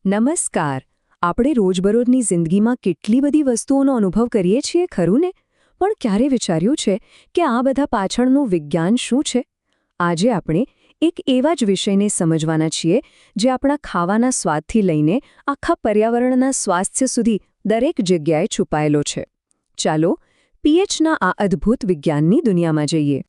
નમસ્કાર. આપણે રોજબરોજની જિંદગીમાં કેટલી બધી વસ્તુઓનો અનુભવ કરીએ છીએ ખરું ને? પણ ક્યારે વિચાર્યું છે કે આ બધા પાછળનું વિજ્ઞાન શું છે? આજે આપણે એક એવા જ વિષયને સમજવાના છીએ જે આપણા ખાવાના સ્વાદથી લઈને આખા પર્યાવરણના સ્વાસ્થ્ય સુધી દરેક જગ્યાએ છુપાયેલો છે. ચાલો પીએચના આ અદ્ભુત વિજ્ઞાનની દુનિયામાં જઈએ.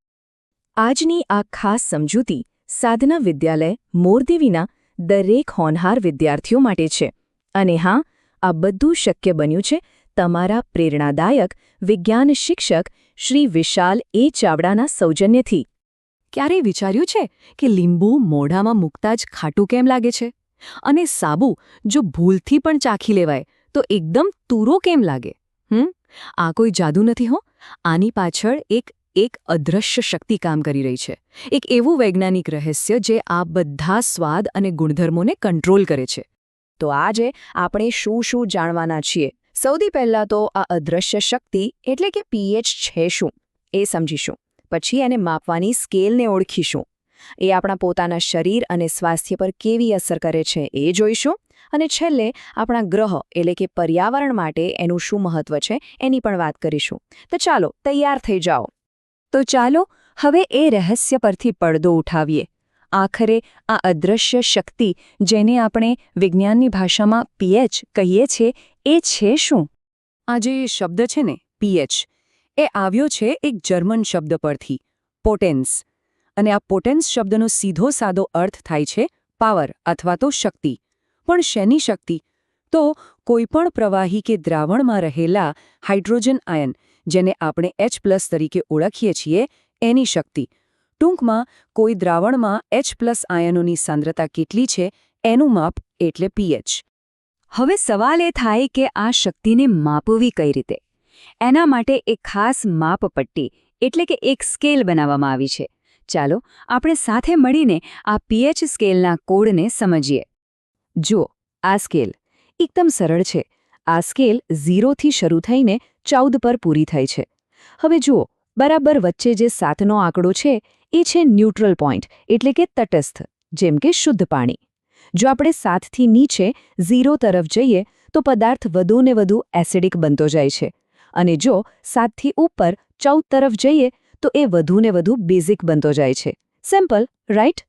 આજની આ ખાસ સમજૂતી સાધના વિદ્યાલય મોરદેવીના દરેક હોનહાર વિદ્યાર્થીઓ માટે છે. અને હા, આ બધું શક્ય બન્યું છે તમારા પ્રેરણાદાયક વિજ્ઞાન શિક્ષક શ્રી વિશાલ એ ચાવડાના સૌજન્યથી. ક્યારેય વિચાર્યું છે કે લીંબુ મોઢામાં મૂકતા જ ખાટું કેમ લાગે છે? અને સાબુ જો ભૂલથી પણ ચાખી લેવાય તો એકદમ તૂરો કેમ લાગે? આ કોઈ જાદુ નથી હો. આની પાછળ એક અદૃશ્ય શક્તિ કામ કરી રહી છે. એક એવું વૈજ્ઞાનિક રહસ્ય જે આ બધા સ્વાદ અને ગુણધર્મોને કંટ્રોલ કરે છે. તો આજે આપણે શું જાણવાના છીએ? સૌથી પહેલાં તો આ અદૃશ્ય શક્તિ એટલે કે પીએચ છે શું એ સમજીશું. પછી એને માપવાની સ્કેલને ઓળખીશું. એ આપણા પોતાના શરીર અને સ્વાસ્થ્ય પર કેવી અસર કરે છે એ જોઈશું. અને છેલ્લે આપણા ગ્રહ એટલે કે પર્યાવરણ માટે એનું શું મહત્વ છે એની પણ વાત કરીશું. તો ચાલો તૈયાર થઈ જાઓ. તો ચાલો હવે એ રહસ્ય પરથી પડદો ઉઠાવીએ. આખરે આ અદૃશ્ય શક્તિ જેને આપણે વિજ્ઞાનની ભાષામાં પીએચ કહીએ છીએ એ છે શું? આ જે શબ્દ છે ને પીએચ, એ આવ્યો છે એક જર્મન શબ્દ પરથી, પોટેન્સ. અને આ પોટેન્સ શબ્દનો સીધો સાદો અર્થ થાય છે પાવર અથવા તો શક્તિ. પણ શેની શક્તિ? તો કોઈપણ પ્રવાહી કે દ્રાવણમાં રહેલા હાઇડ્રોજન આયન, જેને આપણે H+ તરીકે ઓળખીએ છીએ, એની શક્તિ. ટૂંકમાં કોઈ દ્રાવણમાં H+ આયનોની સાંદ્રતા કેટલી છે એનું માપ એટલે પીએચ. હવે સવાલ એ થાય કે આ શક્તિને માપવી કઈ રીતે? એના માટે એક ખાસ માપપટ્ટી એટલે કે એક સ્કેલ બનાવવામાં આવી છે. ચાલો આપણે સાથે મળીને આ પીએચ સ્કેલના કોડને સમજીએ. જુઓ, આ સ્કેલ એકદમ સરળ છે. આ સ્કેલ 0થી શરૂ થઈને 14 પર પૂરી થાય છે. હવે જુઓ, બરાબર વચ્ચે જે 7નો આંકડો છે એ છે ન્યુટ્રલ પોઈન્ટ એટલે કે તટસ્થ, જેમ કે શુદ્ધ પાણી. જો આપણે 7થી નીચે 0 તરફ જઈએ તો પદાર્થ વધુને વધુ એસિડિક બનતો જાય છે. અને જો 7થી ઉપર 14 તરફ જઈએ તો એ વધુને વધુ બેઝિક બનતો જાય છે. Simple, right?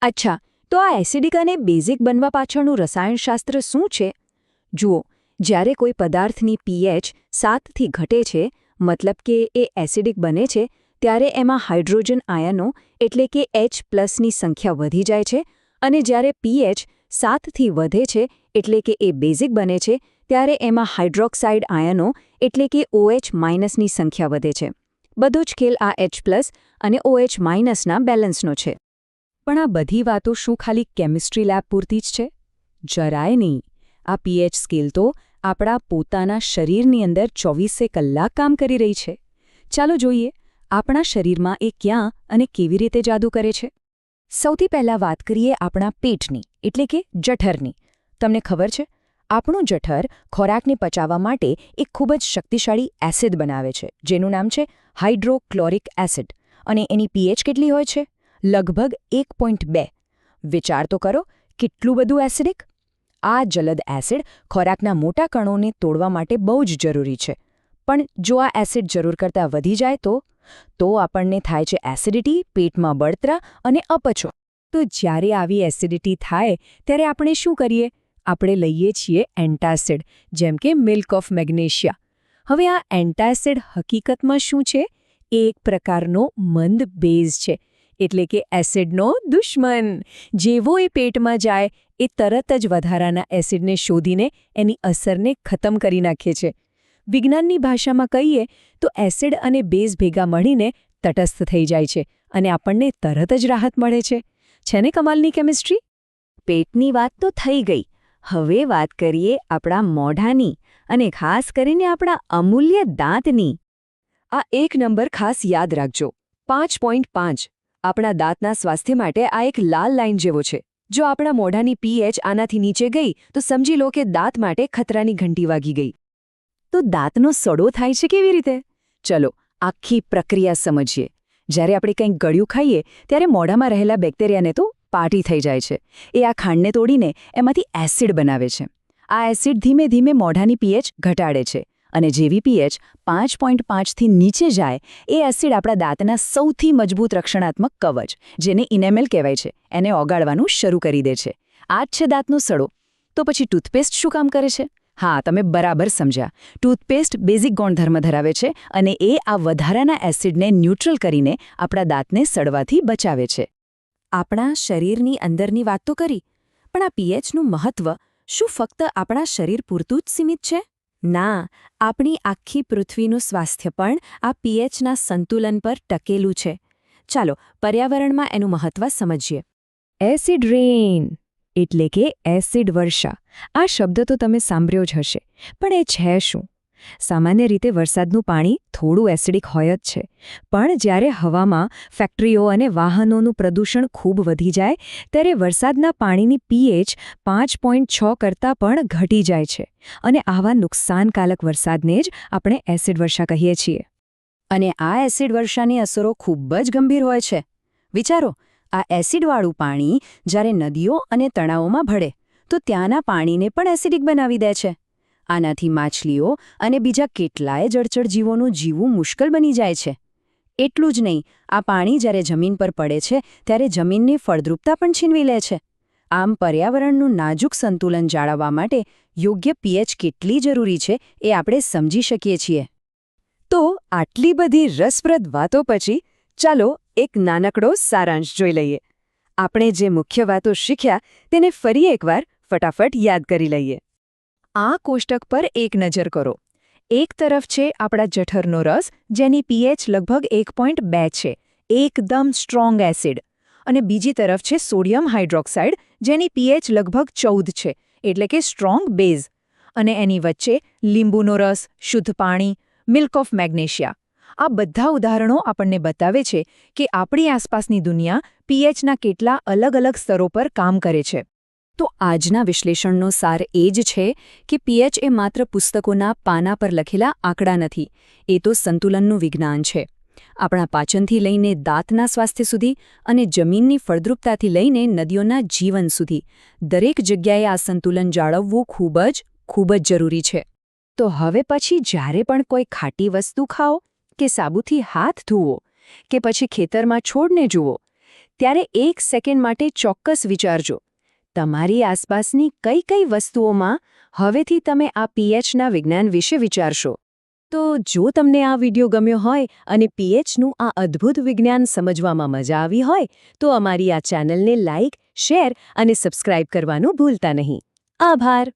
અચ્છા, તો આ એસિડિક અને બેઝિક બનવા પાછળનું રસાયણશાસ્ત્ર શું છે? જુઓ, જ્યારે કોઈ પદાર્થની પીએચ 7થી ઘટે છે, મતલબ કે એ એસિડિક બને છે, ત્યારે એમાં હાઇડ્રોજન આયનો એટલે કે H+ની સંખ્યા વધી જાય છે. અને જ્યારે પીએચ 7થી વધે છે એટલે કે એ બેઝિક બને છે, ત્યારે એમાં હાઇડ્રોક્સાઇડ આયનો એટલે કે OH- ની સંખ્યા વધે છે. બધો જ ખેલ આ H+ અને OH- બેલેન્સનો છે. પણ આ બધી વાતો શું ખાલી કેમિસ્ટ્રી લેબ પૂરતી જ છે? જરાય નહીં. આ પીએચ સ્કેલ તો આપણા પોતાના શરીરની અંદર 24 કલાક કામ કરી રહી છે. ચાલો જોઈએ, આપણા શરીરમાં એ ક્યાં અને કેવી રીતે જાદુ કરે છે. સૌથી પહેલાં વાત કરીએ આપણા પેટની એટલે કે જઠરની. તમને ખબર છે, આપણું જઠર ખોરાકને પચાવવા માટે એક ખૂબ જ શક્તિશાળી એસિડ બનાવે છે, જેનું નામ છે હાઇડ્રોક્લોરિક એસિડ. અને એની પીએચ કેટલી હોય છે? લગભગ 1.2. વિચાર તો કરો, કેટલું બધું એસિડિક! આ જલદ એસિડ ખોરાકના મોટા કણોને તોડવા માટે બહુ જ જરૂરી છે. પણ જો આ એસિડ જરૂર કરતાં વધી જાય તો આપણને થાય છે એસિડિટી, પેટમાં બળતરા અને અપચો. તો જ્યારે આવી એસિડિટી થાય ત્યારે આપણે શું કરીએ? આપણે લઈએ છીએ એન્ટાસિડ, જેમ કે મિલ્ક ઓફ મેગ્નેશિયા. હવે આ એન્ટાસિડ હકીકતમાં શું છે? એ એક પ્રકારનો મંદ બેઝ છે, એટલે કે એસિડનો દુશ્મન. જેવો એ પેટમાં જાય એ તરત જ વધારાના એસિડને શોધીને એની અસરને ખતમ કરી નાખે છે. વિજ્ઞાનની ભાષામાં કહીએ તો એસિડ અને બેઝ ભેગા મળીને તટસ્થ થઈ જાય છે અને આપણને તરત જ રાહત મળે છે. છે ને કમાલની કેમિસ્ટ્રી? પેટની વાત તો થઈ ગઈ. હવે વાત કરીએ આપણા મોઢાની અને ખાસ કરીને આપણા અમૂલ્ય દાંતની. આ એક નંબર ખાસ યાદ રાખજો, 5.5. આપણા દાંતના સ્વાસ્થ્ય માટે આ એક લાલ લાઈન જેવો છે. જો આપણા મોઢાની પીએચ આનાથી નીચે ગઈ તો સમજી લો કે દાંત માટે ખતરાની ઘંટી વાગી ગઈ. તો દાંતનો સડો થાય છે કેવી રીતે? ચલો આખી પ્રક્રિયા સમજીએ. જ્યારે આપણે કંઈક ગળ્યું ખાઈએ ત્યારે મોઢામાં રહેલા બેક્ટેરિયાને તો પાટી થઈ જાય છે. એ આ ખાંડને તોડીને એમાંથી એસિડ બનાવે છે. આ એસિડ ધીમે ધીમે મોઢાની પીએચ ઘટાડે છે અને જેવી પીએચ 5.5થી નીચે જાય એ એસિડ આપણા દાંતના સૌથી મજબૂત રક્ષણાત્મક કવચ, જેને ઇનેમેલ કહેવાય છે, એને ઓગાળવાનું શરૂ કરી દે છે. આ જ છે દાંતનો સડો. તો પછી ટૂથપેસ્ટ શું કામ કરે છે? હા, તમે બરાબર સમજ્યા. ટૂથપેસ્ટ બેઝિક ગુણધર્મ ધરાવે છે અને એ આ વધારાના એસિડને ન્યુટ્રલ કરીને આપણા દાંતને સડવાથી બચાવે છે. આપણા શરીરની અંદરની વાત તો કરી, પણ આ પીએચનું મહત્વ શું ફક્ત આપણા શરીર પૂરતું જ સીમિત છે? ના, આપણી આખી પૃથ્વીનું સ્વાસ્થ્ય પણ આ પીએચના સંતુલન પર ટકેલું છે. ચાલો પર્યાવરણમાં એનું મહત્વ સમજીએ. એસિડ રેઇન એટલે કે એસિડ વર્ષા. આ શબ્દ તો તમે સાંભળ્યો જ હશે, પણ એ છે શું? સામાન્ય રીતે વરસાદનું પાણી થોડું એસિડિક હોય જ છે, પણ જ્યારે હવામાં ફેક્ટરીઓ અને વાહનોનું પ્રદૂષણ ખૂબ વધી જાય ત્યારે વરસાદના પાણીની પીએચ 5.6 કરતાં પણ ઘટી જાય છે અને આવા નુકસાનકારક વરસાદને જ આપણે એસિડ વર્ષા કહીએ છીએ. અને આ એસિડ વર્ષાની અસરો ખૂબ જ ગંભીર હોય છે. વિચારો, આ એસિડવાળું પાણી જ્યારે નદીઓ અને તળાવોમાં ભળે તો ત્યાંના પાણીને પણ એસિડિક બનાવી દે છે. આનાથી માછલીઓ અને બીજા કેટલાય જળચર જીવોનું જીવવું મુશ્કેલ બની જાય છે. એટલું જ નહીં, આ પાણી જ્યારે જમીન પર પડે છે ત્યારે જમીનની ફળદ્રુપતા પણ છીનવી લે છે. આમ પર્યાવરણનું નાજુક સંતુલન જાળવવા માટે યોગ્ય પીએચ કેટલી જરૂરી છે એ આપણે સમજી શકીએ છીએ. તો આટલી બધી રસપ્રદ વાતો પછી ચાલો એક નાનકડો સારાંશ જોઈ લઈએ. આપણે જે મુખ્ય વાતો શીખ્યા તેને ફરી એકવાર ફટાફટ યાદ કરી લઈએ. આ કોષ્ટક પર એક નજર કરો. એક તરફ છે આપણા જઠરનો રસ, જેની પીએચ લગભગ 1.2 છે, એકદમ સ્ટ્રોંગ એસિડ. અને બીજી તરફ છે સોડિયમ હાઇડ્રોક્સાઇડ, જેની પીએચ લગભગ 14 છે, એટલે કે સ્ટ્રોંગ બેઝ. અને એની વચ્ચે લીંબુનો રસ, શુદ્ધ પાણી, મિલ્ક ઓફ મેગ્નેશિયા. આ બધા ઉદાહરણો આપણને બતાવે છે કે આપણી આસપાસની દુનિયા પીએચના કેટલા અલગ અલગ સ્તરો પર કામ કરે છે. તો આજના વિશ્લેષણનો સાર એ જ છે કે પીએચ એ માત્ર પુસ્તકોના પાના પર લખેલા આંકડા નથી, એ તો સંતુલનનું વિજ્ઞાન છે. આપણા પાચનથી લઈને દાંતના સ્વાસ્થ્ય સુધી અને જમીનની ફળદ્રુપતાથી લઈને નદીઓના જીવન સુધી દરેક જગ્યાએ આ સંતુલન જાળવવું ખૂબ જ જરૂરી છે. તો હવે પછી જ્યારે પણ કોઈ ખાટી વસ્તુ ખાઓ કે સાબુથી હાથ ધુઓ કે પછી ખેતરમાં છોડને જુઓ, ત્યારે 1 સેકન્ડ માટે ચોક્કસ વિચારજો, તમારી આસપાસની કઈ કઈ વસ્તુઓમાં હવેથી તમે આ પીએચના વિજ્ઞાન વિશે વિચારશો. તો જો તમને આ વિડિયો ગમ્યો હોય અને પીએચનું આ અદ્ભુત વિજ્ઞાન સમજવામાં મજા આવી હોય તો અમારી આ ચેનલને લાઇક, શેર અને સબસ્ક્રાઇબ કરવાનું ભૂલતા નહીં. આભાર.